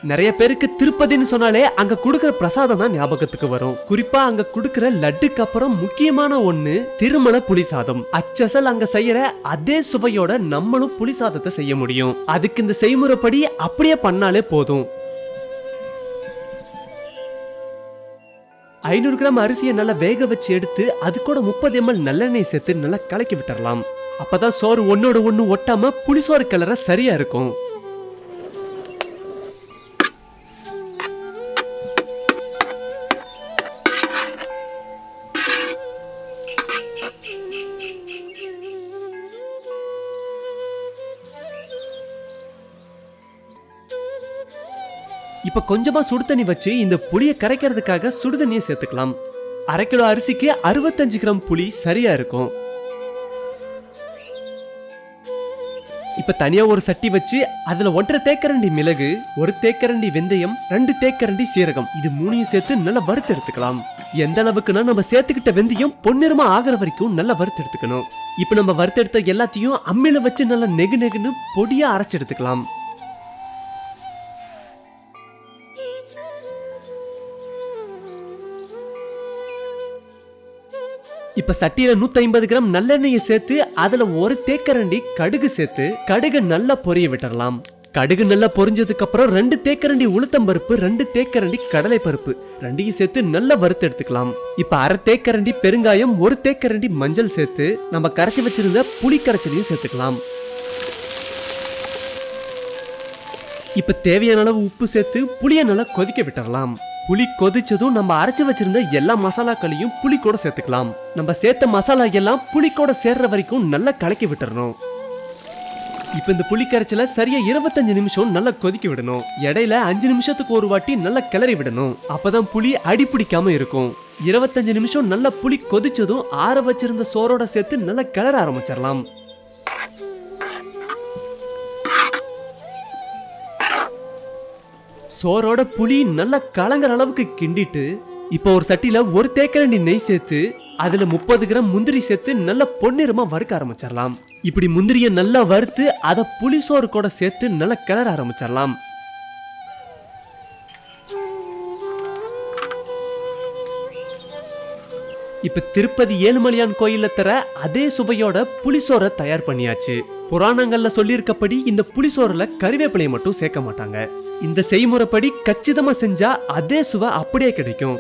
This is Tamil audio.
நிறைய பேருக்கு திருப்பதின்னு சொன்னாலே அங்க குடுக்கிற பிரசாதம் தான் ஞாபகத்துக்கு வரும். குறிப்பா அங்க குடுக்கிற லட்டுக்கு அப்புறம் முக்கியமான ஒண்ணு திருமண புளிசாதம். அச்சசல் அங்க செய்யற அதே சுவையோட நம்மளும் புளிசாதத்தை செய்ய முடியும். அதுக்கு இந்த செய்முறைப்படி அப்படியே பண்ணாலே போதும். 500 கிராம் அரிசியை நல்லா வேக வச்சு எடுத்து அது கூட 30 ml நல்லெண்ணெய் சேர்த்து நல்லா கலக்கி விட்டுறலாம். அப்பதான் சோறு ஒன்னோட ஒண்ணு ஒட்டாம புளிசோறு கலர சரியா இருக்கும். இப்ப கொஞ்சமா சுடு தண்ணி வச்சு இந்த புளியை கரைக்கிறதுக்காக சுடு தண்ணியை சேர்த்துக்கலாம். 1/2 கிலோ அரிசிக்கு 65 கிராம் புளி சரியா இருக்கும். இப்ப தனியா ஒரு சட்டி வச்சு அதுல 1.5 தேக்கரண்டி மிளகு, 1 தேக்கரண்டி வெந்தயம், 2 தேக்கரண்டி சீரகம், இது மூணையும் சேர்த்து நல்லா வறுத்து எடுத்துக்கலாம். எந்த அளவுக்குன்னா நம்ம சேர்த்துக்கிட்ட வெந்தயம் பொன்னிறமா ஆகிற வரைக்கும் நல்லா வறுத்து எடுத்துக்கணும். இப்ப நம்ம வறுத்து எடுத்த எல்லாத்தையும் அம்மியில வச்சு நல்லா நெகு நெகுன்னு பொடியா அரைச்சு எடுத்துக்கலாம். இப்ப சட்டியில 150 கிராம் நல்லெண்ணெயை சேர்த்து அதுல 1 தேக்கரண்டி கடுகு சேர்த்து கடுகு நல்லா பொரிய விட்டுறலாம். கடுகு நல்லா பொரிஞ்சதுக்கு அப்புறம் 2 தேக்கரண்டி உளுத்தம் பருப்பு, 2 தேக்கரண்டி கடலை பருப்பு ரெண்டையும் சேர்த்து நல்லா வறுத்து எடுத்துக்கலாம். இப்ப 1/2 தேக்கரண்டி பெருங்காயம், 1 தேக்கரண்டி மஞ்சள் சேர்த்து நம்ம கரைச்சி வச்சிருந்த புளி கரைச்சலையும் சேர்த்துக்கலாம். இப்ப தேவையான அளவு உப்பு சேர்த்து புளியை நல்லா கொதிக்க விட்டுறலாம். புளி கொதிச்சதும் நம்ம அரைச்சு வச்சிருந்த எல்லா மசாலாக்களையும் புளி கூட சேர்த்துக்கலாம். நம்ம சேர்த்த மசாலா எல்லாம் புளி கூட சேர்ற வரைக்கும் நல்லா கலக்கி விட்டுறணும். இப்ப இந்த புளி கரைச்சல சரியா 25 நிமிஷம் நல்லா கொதிக்க விடணும். இடையில 5 நிமிஷத்துக்கு ஒரு வாட்டி நல்லா கிளறி விடணும். அப்பதான் புளி அடி பிடிக்காம இருக்கும். 25 நிமிஷம் நல்லா புளி கொதிச்சதும் ஆற வச்சிருந்த சோறோட சேர்த்து நல்லா கிளற ஆரம்பிச்சிடலாம். சோரோட புளி நல்லா கலங்குற அளவுக்கு கிண்டிட்டு இப்ப ஒரு சட்டியில 1 தேக்கரண்டி நெய் சேர்த்து அதுல 30 கிராம் முந்திரி சேர்த்து நல்லா பொன்னிறமா வறுக்க ஆரம்பிச்சிடலாம். இப்படி முந்திரிய நல்லா வறுத்து அத புளிசோறு கூட சேர்த்து நல்லா கிளற ஆரம்பிச்சிடலாம். இப்ப திருப்பதி ஏழுமலையான் கோயில்ல தர அதே சுவையோட புளிசோரை தயார் பண்ணியாச்சு. புராணங்கள்ல சொல்லியிருக்கப்படி இந்த புளிசோறுல கறிவேப்பிலையை மட்டும் சேர்க்க மாட்டாங்க. இந்த செய்முறைப்படி கச்சிதமா செஞ்சா அதே சுவை அப்படியே கிடைக்கும்.